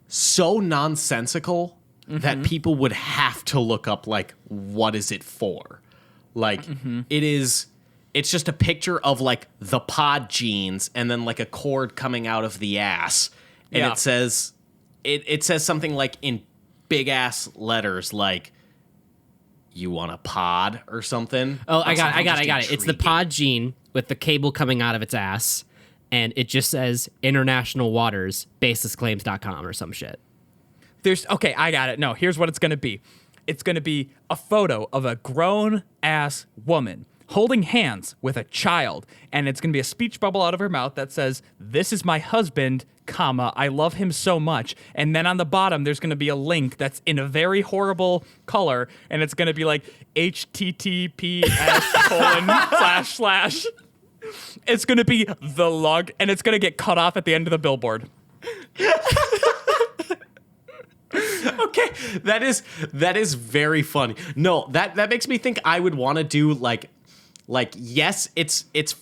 so nonsensical that people would have to look up, like, what is it for? Like, it's just a picture of, like, the pod genes and then, like, a cord coming out of the ass. And it says, it says something, like, in big-ass letters, like, you want a pod or something? Oh, I got it. It's the pod gene with the cable coming out of its ass, and it just says international waters, baselessclaims.com or some shit. Okay, I got it. No, here's what it's going to be. It's going to be a photo of a grown-ass woman holding hands with a child, and it's going to be a speech bubble out of her mouth that says, "This is my husband, comma, I love him so much." And then on the bottom, there's going to be a link that's in a very horrible color, and it's going to be like https:// It's going to be the log, and it's going to get cut off at the end of the billboard. Okay, that is very funny. No, that makes me think I would want to do like yes, it's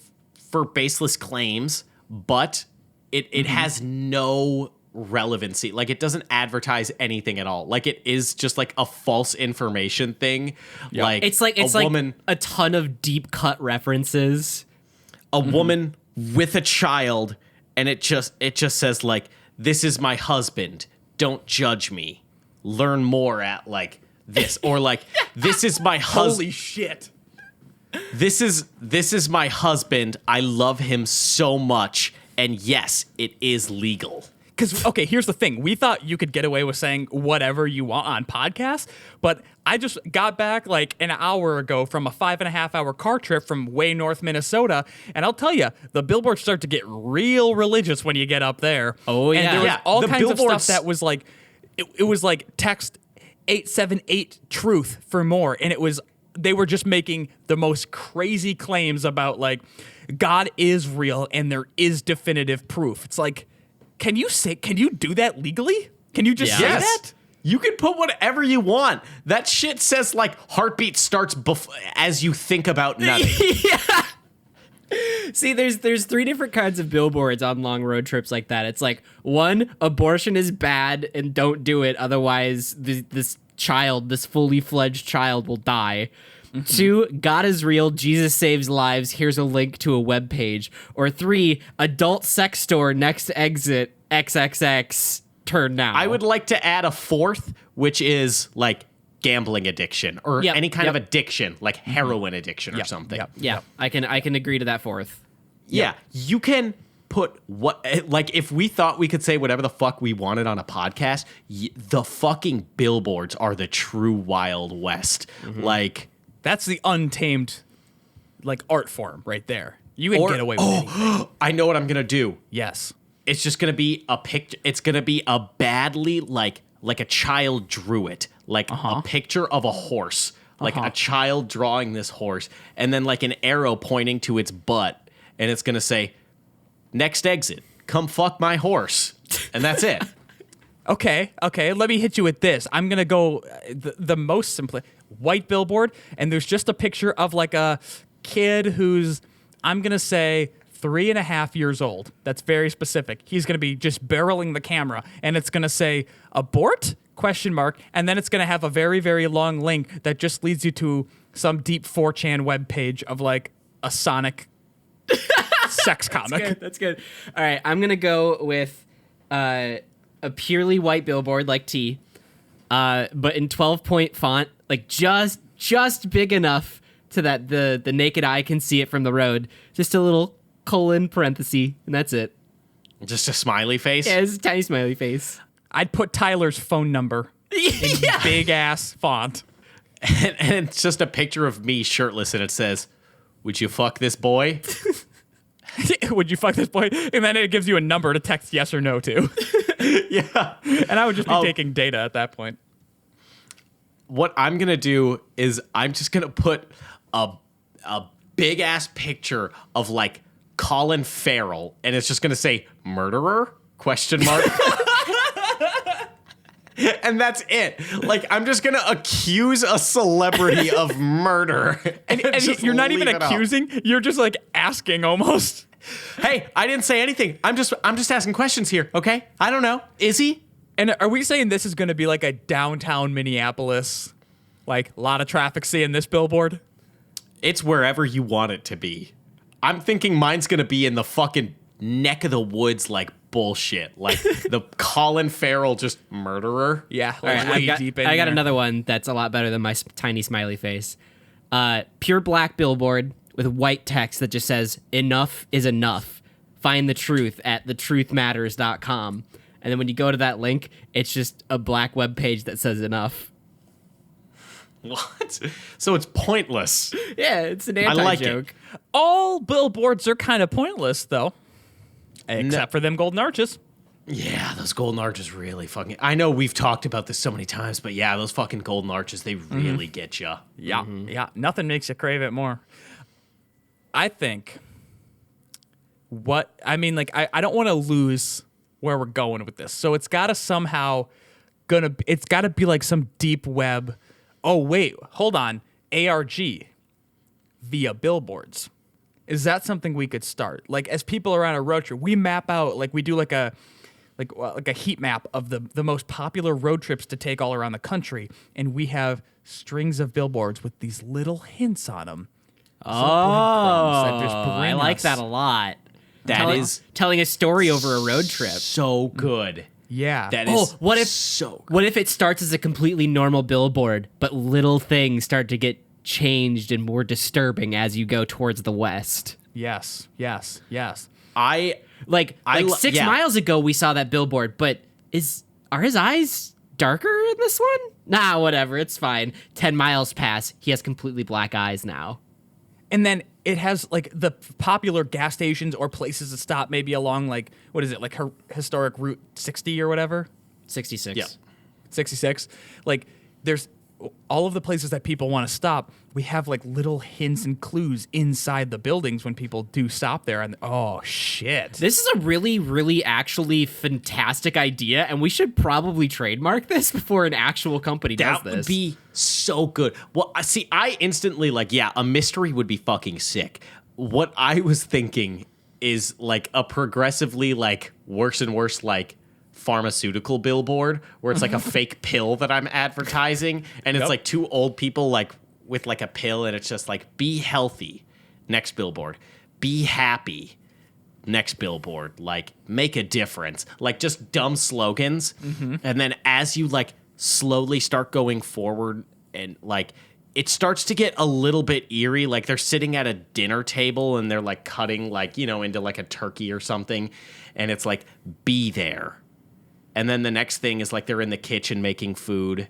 for baseless claims, but it has no relevancy. Like, it doesn't advertise anything at all. Like, it is just like a false information thing. Yeah. Like, it's like a ton of deep cut references. A woman with a child, and it just says, like, "This is my husband. Don't judge me. Learn more at, like, this," or like, "This is my husband." Holy shit. This is my husband. I love him so much. And yes, it is legal. Because, okay, here's the thing. We thought you could get away with saying whatever you want on podcasts, but I just got back like an hour ago from a 5.5-hour car trip from way north Minnesota, and I'll tell you, the billboards start to get real religious when you get up there. Oh, yeah. And there was Yeah, all the kinds of billboards- stuff that was like, it was like text 878 truth for more, and they were just making the most crazy claims about, like, God is real and there is definitive proof. It's like, can you do that legally? Can you just say that? You can put whatever you want. That shit says, like, heartbeat starts as you think about nothing. Yeah. See, there's 3 different kinds of billboards on long road trips like that. It's like, 1, abortion is bad and don't do it, otherwise this fully fledged child will die. 2, God is real, Jesus saves lives, here's a link to a webpage. Or 3, adult sex store next exit XXX, turn now. I would like to add a 4th, which is, like, gambling addiction or any kind of addiction, like heroin addiction or something. Yeah, I can agree to that 4th. Yeah, you can put like, if we thought we could say whatever the fuck we wanted on a podcast, the fucking billboards are the true Wild West. Like, that's the untamed, like, art form right there. You can get away with anything. I know what I'm gonna do. Yes. It's just gonna be a picture. It's gonna be a badly like a child drew it, like a picture of a horse, like a child drawing this horse, and then like an arrow pointing to its butt, and it's gonna say, "Next exit, come fuck my horse," and that's it. Okay. Let me hit you with this. I'm gonna go the most simple white billboard, and there's just a picture of like a kid who's, I'm gonna say, 3.5 years old. That's very specific. He's gonna be just barreling the camera, and it's gonna say abort ? And then it's gonna have a very, very long link that just leads you to some deep 4chan webpage of like a Sonic sex comic. That's good. All right, I'm gonna go with a purely white billboard like T, but in 12-point font, like just big enough to that the naked eye can see it from the road. Just a little colon parenthesis, and that's it. Just a smiley face. Yeah, it's a tiny smiley face. I'd put Tyler's phone number in big ass font. And it's just a picture of me shirtless, and it says, "Would you fuck this boy?" Would you fuck this boy? And then it gives you a number to text yes or no to. Yeah. And I would just be taking data at that point. What I'm going to do is I'm just going to put a big ass picture of like Colin Farrell, and it's just going to say murderer ? And that's it. Like, I'm just going to accuse a celebrity of murder. And you're not even accusing, you're just like asking almost. Hey, I didn't say anything. I'm just asking questions here, okay? I don't know. Is he? And are we saying this is going to be like a downtown Minneapolis, like a lot of traffic seeing this billboard? It's wherever you want it to be. I'm thinking mine's gonna be in the fucking neck of the woods, like bullshit, like the Colin Farrell just murderer. Yeah, All right, way deep in I got there. another one that's a lot better than my tiny smiley face. Pure black billboard with white text that just says, "Enough is enough. Find the truth at thetruthmatters.com." And then when you go to that link, it's just a black web page that says enough. What? So it's pointless. Yeah, it's an I like anti-joke. All billboards are kind of pointless, though, except for them golden arches. Yeah, those golden arches really fucking. I know we've talked about this so many times, but yeah, those fucking golden arches, they really get you. Yeah, yeah. Nothing makes you crave it more. I think I don't want to lose where we're going with this. So it's got to somehow it's got to be like some deep web. Oh, wait, hold on. ARG via billboards. Is that something we could start? Like, as people are on a road trip, we map out, like we do like a heat map of the most popular road trips to take all around the country, and we have strings of billboards with these little hints on them. Oh, I like that a lot. That is telling a story over a road trip. so good. Yeah. That is what if so good. What if it starts as a completely normal billboard, but little things start to get changed and more disturbing as you go towards the west? Yes. Like 6 miles ago we saw that billboard, but are his eyes darker in this one? Nah, whatever, it's fine. 10 miles pass, he has completely black eyes now. And then it has like the popular gas stations or places to stop, maybe along like, what is it, like her historic Route 60 or whatever? 66. Yeah. 66. Like, there's all of the places that people want to stop. We have like little hints and clues inside the buildings when people do stop there. And oh, shit. This is a really, really actually fantastic idea, and we should probably trademark this before an actual company does That this. would be so good. Well, see, I instantly a mystery would be fucking sick. What I was thinking is like a progressively like worse and worse like pharmaceutical billboard where it's like a fake pill that I'm advertising, and it's like two old people like with like a pill, and it's just like be healthy. Next billboard. Be happy. Next billboard. Like make a difference. Like just dumb slogans. And then as you like slowly start going forward and like it starts to get a little bit eerie, like they're sitting at a dinner table and they're like cutting like, into like a turkey or something, and it's like be there. And then the next thing is like they're in the kitchen making food,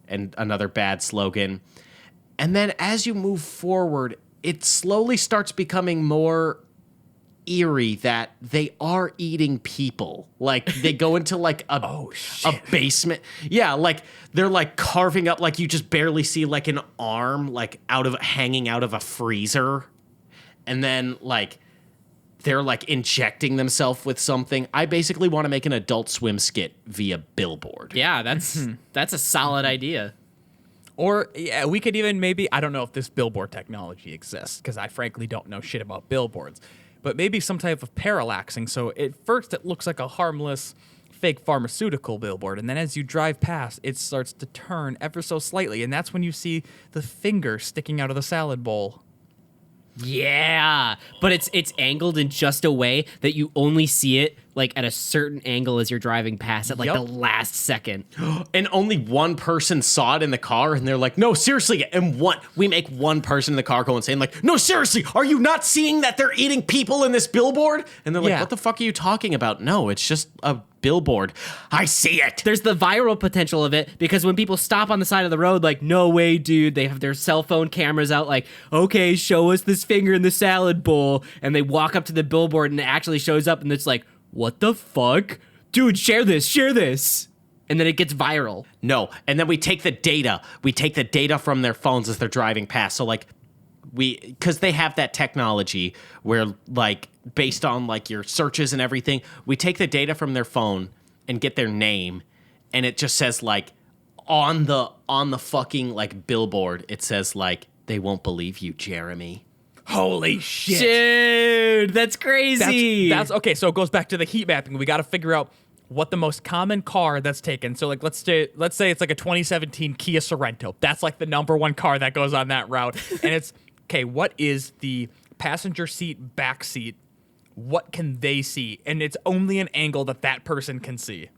and another bad slogan. And then as you move forward, it slowly starts becoming more eerie that they are eating people. Like they go into like a basement. Yeah, like they're like carving up, like you just barely see like an arm like hanging out of a freezer. And then like they're like injecting themselves with something. I basically want to make an Adult Swim skit via billboard. Yeah, that's a solid idea. Or yeah, we could even maybe, I don't know if this billboard technology exists because I frankly don't know shit about billboards, but maybe some type of parallaxing. So at first it looks like a harmless fake pharmaceutical billboard, and then as you drive past, it starts to turn ever so slightly, and that's when you see the finger sticking out of the salad bowl. Yeah, but it's angled in just a way that you only see it like at a certain angle as you're driving past at like the last second. And only one person saw it in the car, and they're like, no, seriously. And we make one person in the car go insane, like, no, seriously, are you not seeing that they're eating people in this billboard? And they're like, what the fuck are you talking about? No, it's just a billboard. I see it. There's the viral potential of it, because when people stop on the side of the road, like, no way, dude, they have their cell phone cameras out, like, okay, show us this finger in the salad bowl, and they walk up to the billboard and it actually shows up, and it's like, what the fuck? Dude, share this. And then it gets viral. No, and then we take the data from their phones as they're driving past. So like because they have that technology where like based on like your searches and everything, we take the data from their phone and get their name, and it just says like on the fucking like billboard, it says like, they won't believe you, Jeremy. Holy shit. Dude, that's crazy. That's okay. So it goes back to the heat mapping. We got to figure out what the most common car that's taken. So like let's say it's like a 2017 Kia Sorento. That's like the number one car that goes on that route. And it's okay, what is the passenger seat, back seat? What can they see? And it's only an angle that person can see.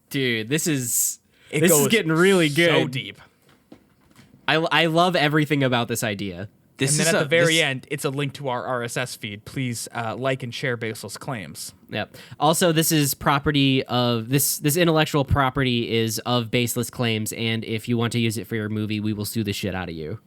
Dude, this is Goes getting really good. So deep. I love everything about this idea. And then at the very end, it's a link to our RSS feed. Please like and share Baseless Claims. Yep. Also, this is property of this intellectual property is of Baseless Claims, and if you want to use it for your movie, we will sue the shit out of you.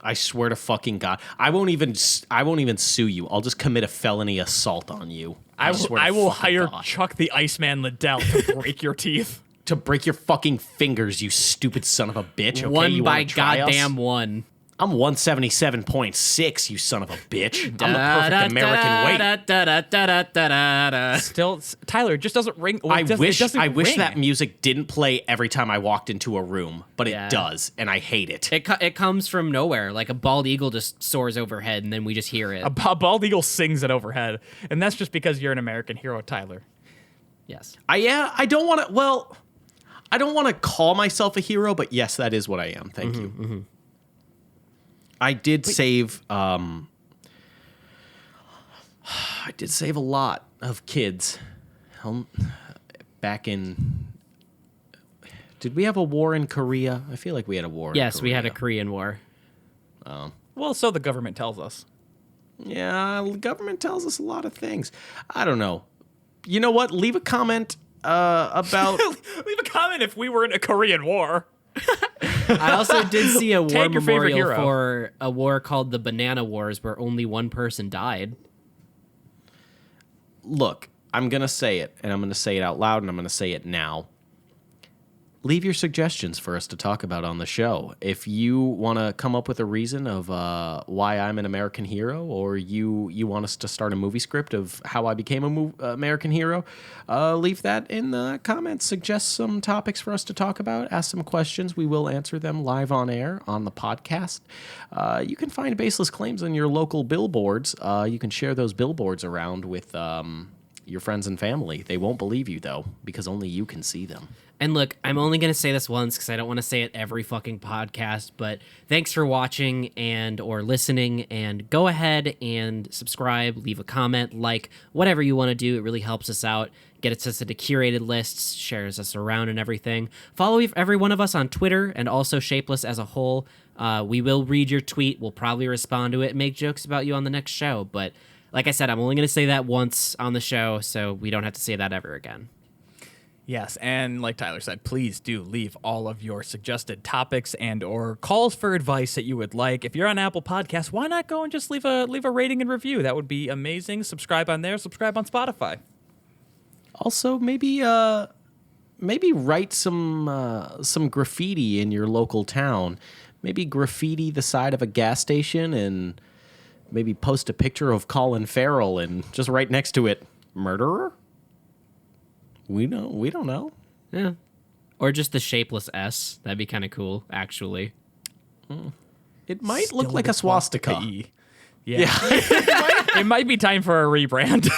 I swear to fucking God, I won't even sue you. I'll just commit a felony assault on you. I will hire God. Chuck the Iceman Liddell to break your teeth. To break your fucking fingers, you stupid son of a bitch. Okay, One you by wanna try us? goddamn one. I'm 177.6, you son of a bitch. I'm the perfect American weight. Still, Tyler, it just doesn't ring. I wish that music didn't play every time I walked into a room, but it does, and I hate it. It comes from nowhere. Like a bald eagle just soars overhead, and then we just hear it. A bald eagle sings it overhead, and that's just because you're an American hero, Tyler. Yes. I don't want to. Well, I don't want to call myself a hero, but yes, that is what I am. Thank you. Mm-hmm. I did save a lot of kids back in. Did we have a war in Korea? I feel like we had a war. Yes, in Korea. we had a Korean War. Well, so the government tells us. Yeah, the government tells us a lot of things. I don't know. You know what? Leave a comment about. Leave a comment if we were in a Korean War. I also did see a war Tag your favorite memorial hero. for a war called the Banana Wars, where only one person died. Look, I'm going to say it, and I'm going to say it out loud, and I'm going to say it now. Leave your suggestions for us to talk about on the show. If you want to come up with a reason of why I'm an American hero, or you want us to start a movie script of how I became an American hero, leave that in the comments. Suggest some topics for us to talk about. Ask some questions. We will answer them live on air on the podcast. You can find Baseless Claims on your local billboards. You can share those billboards around with your friends and family. They won't believe you, though, because only you can see them. And look, I'm only going to say this once because I don't want to say it every fucking podcast, but thanks for watching and or listening, and go ahead and subscribe, leave a comment, like, whatever you want to do. It really helps us out. Gets us into curated lists, shares us around and everything. Follow every one of us on Twitter and also Shapeless as a whole. We will read your tweet. We'll probably respond to it and make jokes about you on the next show. But like I said, I'm only going to say that once on the show, so we don't have to say that ever again. Yes, and like Tyler said, please do leave all of your suggested topics and or calls for advice that you would like. If you're on Apple Podcasts, why not go and just leave a rating and review? That would be amazing. Subscribe on there. Subscribe on Spotify. Also, maybe write some graffiti in your local town. Maybe graffiti the side of a gas station and maybe post a picture of Colin Farrell and just right next to it, murderer? We don't know. Yeah. Or just the shapeless S. That'd be kind of cool, actually. It might look like a swastika. Yeah. It might be time for a rebrand.